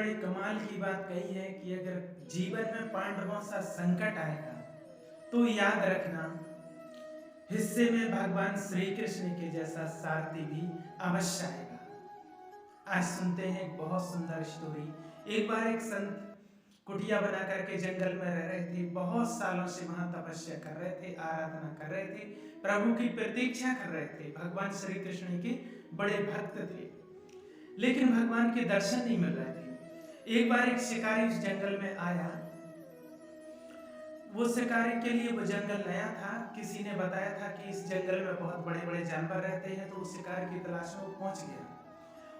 बड़े कमाल की बात कही है कि अगर जीवन में पांडवों सा संकट आएगा तो याद रखना, हिस्से में भगवान श्री कृष्ण के जैसा सारथी भी अवश्य आएगा। आज सुनते हैं एक बहुत सुंदर स्टोरी। एक बार एक संत कुटिया बना करके जंगल में रह रहे थे। बहुत सालों से वहां तपस्या कर रहे थे, आराधना कर रहे थे, प्रभु की प्रतीक्षा कर रहे थे। भगवान श्री कृष्ण के बड़े भक्त थे, लेकिन भगवान के दर्शन नहीं मिल रहे थे। एक बार एक शिकारी उस जंगल में आया। वो शिकारी के लिए वो जंगल नया था। किसी ने बताया था कि इस जंगल में बहुत बड़े बड़े जानवर रहते हैं, तो उस शिकार की तलाश में वो पहुंच गया।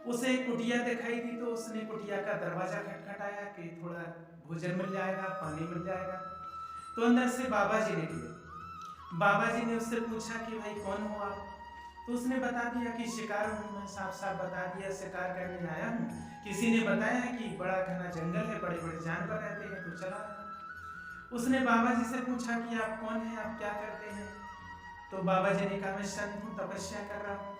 उसे एक कुटिया दिखाई दी, तो उसने कुटिया का दरवाजा खटखटाया कि थोड़ा भोजन मिल जाएगा, पानी मिल जाएगा। तो अंदर से बाबा जी निकले। बाबा जी ने उससे पूछा कि भाई कौन हो आप? तो उसने बता दिया कि शिकार हूँ मैं। साफ साफ बता दिया, शिकार करने आया हूँ। किसी ने बताया कि बड़ा घना जंगल है, बड़े बड़े जानवर रहते हैं, तो चला। उसने बाबा जी से पूछा कि आप कौन हैं, आप क्या करते हैं? तो बाबा जी ने कहा मैं संत हूँ, तपस्या कर रहा हूँ।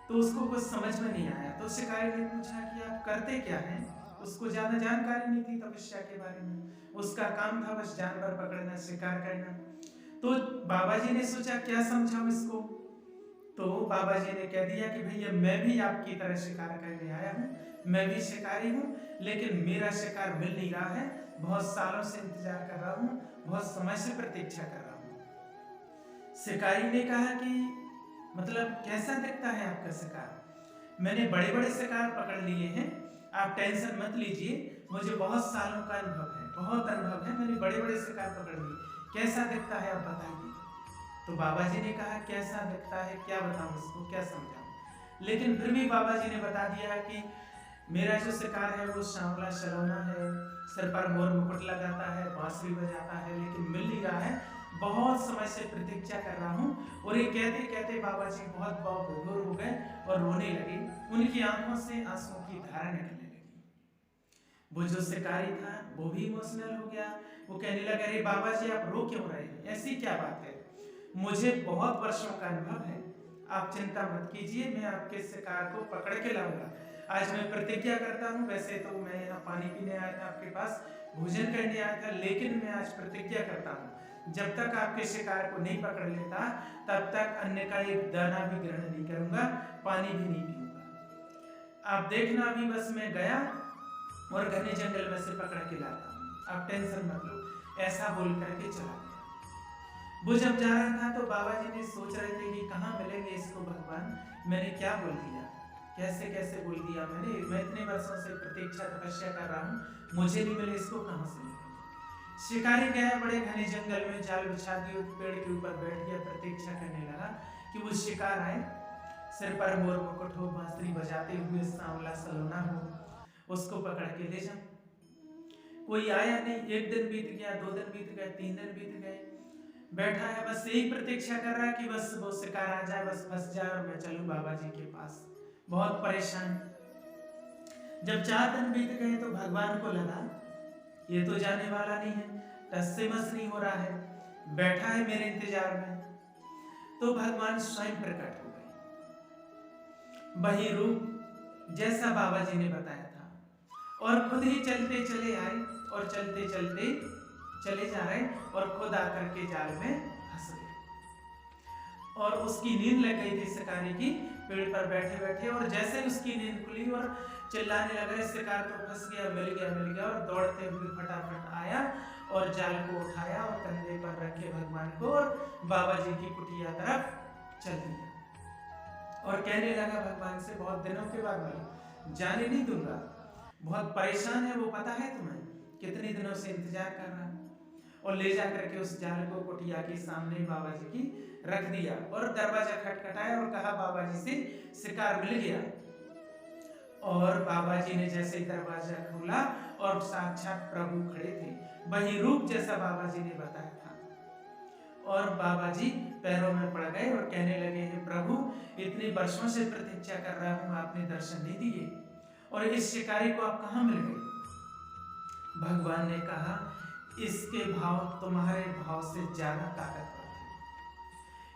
तो उसको कुछ समझ में नहीं आया। तो शिकारी ने पूछा कि आप करते क्या हैं? उसको ज्यादा जानकारी नहीं थी तपस्या के बारे में। उसका काम था बस जानवर पकड़ना, शिकार करना। तो बाबा जी ने सोचा क्या समझाऊं इसको। तो बाबा जी ने कह दिया कि भैया मैं भी आपकी तरह शिकार करने आया हूँ, मैं भी शिकारी हूँ, लेकिन मेरा शिकार मिल नहीं रहा है। बहुत सालों से इंतजार कर रहा हूँ, बहुत समय से प्रतीक्षा कर रहा हूँ। शिकारी ने कहा कि मतलब कैसा दिखता है आपका शिकार? मैंने बड़े बड़े शिकार पकड़ लिए हैं, आप टेंशन मत लीजिए, मुझे बहुत सालों का अनुभव है, बहुत अनुभव है, मैंने बड़े बड़े शिकार पकड़ लिए। कैसा दिखता है आप बताइए। तो बाबा जी ने कहा कैसा दिखता है, क्या बताऊं इसको, क्या समझाऊं? लेकिन फिर भी बाबा जी ने बता दिया कि मेरा जो शिकार है वो सांवला सलोना है, सिर पर मोर मुकुट लगाता है, बांसुरी बजाता है, लेकिन मिल नहीं रहा है। बहुत समय से प्रतीक्षा कर रहा हूँ। और ये कहते कहते बाबा जी बहुत विभोर हो गए और रोने लगे। उनकी आंखों से आंसुओं की धारा निकलने लगी। वो जो शिकारी था वो भी इमोशनल हो गया। वो कहने लगा अरे बाबा जी आप रो क्यों रहे हैं, ऐसी क्या बात है? मुझे बहुत वर्षों का अनुभव है, आप चिंता मत कीजिए, मैं आपके शिकार को पकड़ के लाऊंगा। आज मैं प्रतिज्ञा करता हूँ, वैसे तो मैं यहाँ पानी पीने आया था आपके पास, भोजन करने आया था, लेकिन मैं आज प्रतिज्ञा करता हूँ जब तक आपके शिकार को नहीं पकड़ लेता तब तक अन्न का एक दाना भी ग्रहण नहीं करूंगा, पानी भी नहीं पीऊंगा। आप देखना अभी बस मैं गया और घने जंगल में से पकड़ के लाता हूँ, आप टेंशन मत लो। ऐसा बोल करके चला गया। वो जब जा रहा था तो बाबा जी ने सोच रहे थे कि कहाँ मिलेंगे इसको भगवान, मैंने क्या बोल दिया, कैसे कैसे बोल दिया मैंने, मैं इतने वर्षों से प्रतीक्षा तपस्या कर रहा हूँ, मुझे नहीं मिले, इसको कहाँ से मिलेंगे। शिकारी गया बड़े घने जंगल में, जाल बिछा दिया, पेड़ के ऊपर बैठ गया, प्रतीक्षा करने लगा कि वो शिकार आए, सिर पर मोर मुकुट हो, बांसुरी बजाते हुए, सांवला सलोना हो, उसको पकड़ के ले जाओ। कोई आया नहीं। एक दिन बीत गया, 2 दिन बीत गए, 3 दिन बीत गए। बैठा है बस यही प्रतीक्षा कर रहा है कि बस वो शिकार आ जाए, बस फंस जाए और मैं चलूं बाबा जी के पास। बहुत परेशान। जब 4 दिन बीत गए तो भगवान को लगा ये तो जाने वाला नहीं है, टस से मस नहीं हो रहा है, बैठा है मेरे इंतजार में। तो भगवान स्वयं प्रकट हो गए, वही रूप जैसा बाबा जी ने बताया था, और खुद ही चलते चले आए और चलते चलते चले जा रहे और खुद आकर के जाल में फंस गए। और उसकी नींद लग गई थी शिकारी की, पेड़ पर बैठे बैठे, और जैसे उसकी नींद खुली और चिल्लाने लगा शिकार तो फंस गया, मिल गया मिल गया, और दौड़ते हुए फटाफट आया और जाल को उठाया और कंधे पर रखे भगवान को और बाबा जी की कुटिया तरफ चल दिया। और कहने लगा भगवान से बहुत दिनों के बाद मिला, जाने नहीं दूंगा, बहुत परेशान है वो, पता है तुम्हें, कितने दिनों से इंतजार कर रहा है। और ले जाकर के उस जाल को कुटिया के सामने बाबा जी की रख दिया और दरवाजा खटखटाया और कहा बाबा जी से शिकार मिल गया। और बाबा जी ने जैसे दरवाजा खोला और साक्षात प्रभु खड़े थे, वही रूप जैसा बाबा जी ने बताया था। और बाबा जी पैरों में पड़ गए और कहने लगे हैं प्रभु, इतने वर्षों से प्रतीक्षा कर रहा हूं, आपने दर्शन नहीं दिए, और इस शिकारी को आप कहां मिल गए? भगवान ने कहा इसके भाव तुम्हारे भाव से ज्यादा ताकतवर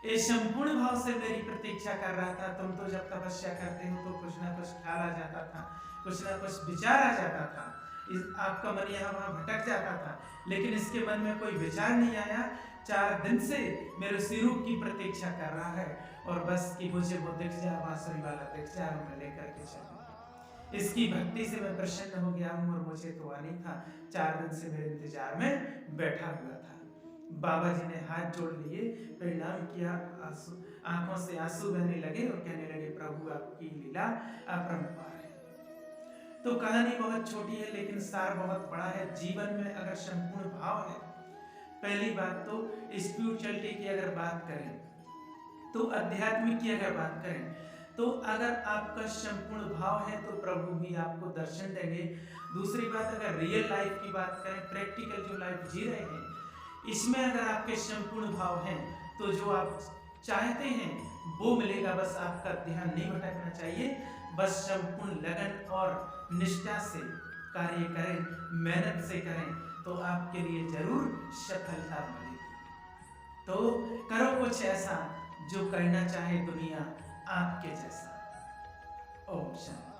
थे, ये संपूर्ण भाव से मेरी प्रतीक्षा कर रहा था। तुम तो जब तपस्या करते हो तो कुछ ना कुछ ख्याल आ जाता था, कुछ ना कुछ विचार आ जाता था, आपका मन यहाँ वहाँ भटक जाता था, लेकिन इसके मन में कोई विचार नहीं आया। 4 दिन से मेरे उसी रूप की प्रतीक्षा कर रहा है और बस कि मुझे वो दिख जाए, बांसुरी वाला दिख जाए और मैं लेकर के चलूं। इसकी भक्ति से मैं प्रसन्न हो गया हूँ और मुझे तो आनी था। 4 दिन से मेरे इंतजार में बैठा हुआ था। बाबा जी ने हाथ जोड़ लिए, प्रणाम किया, आंखों से आंसू बहने लगे और कहने लगे, प्रभु आपकी लीला अपरंपार है। तो कहानी बहुत छोटी है लेकिन सार बहुत बड़ा है। जीवन में अगर संपूर्ण भाव है, पहली बात तो स्पिरिचुअलिटी की अगर बात करें, तो अध्यात्म की अगर बात करें, तो अगर आपका संपूर्ण भाव है तो प्रभु भी आपको दर्शन देंगे। दूसरी बात, अगर रियल लाइफ की बात करें, प्रैक्टिकल जो लाइफ जी रहे हैं, इसमें अगर आपके संपूर्ण भाव हैं तो जो आप चाहते हैं वो मिलेगा। बस आपका ध्यान नहीं भटकना चाहिए, बस संपूर्ण लगन और निष्ठा से कार्य करें, मेहनत से करें तो आपके लिए जरूर सफलता मिलेगी। तो करो कुछ ऐसा जो करना चाहे दुनिया आपके जैसा। ओम शांति।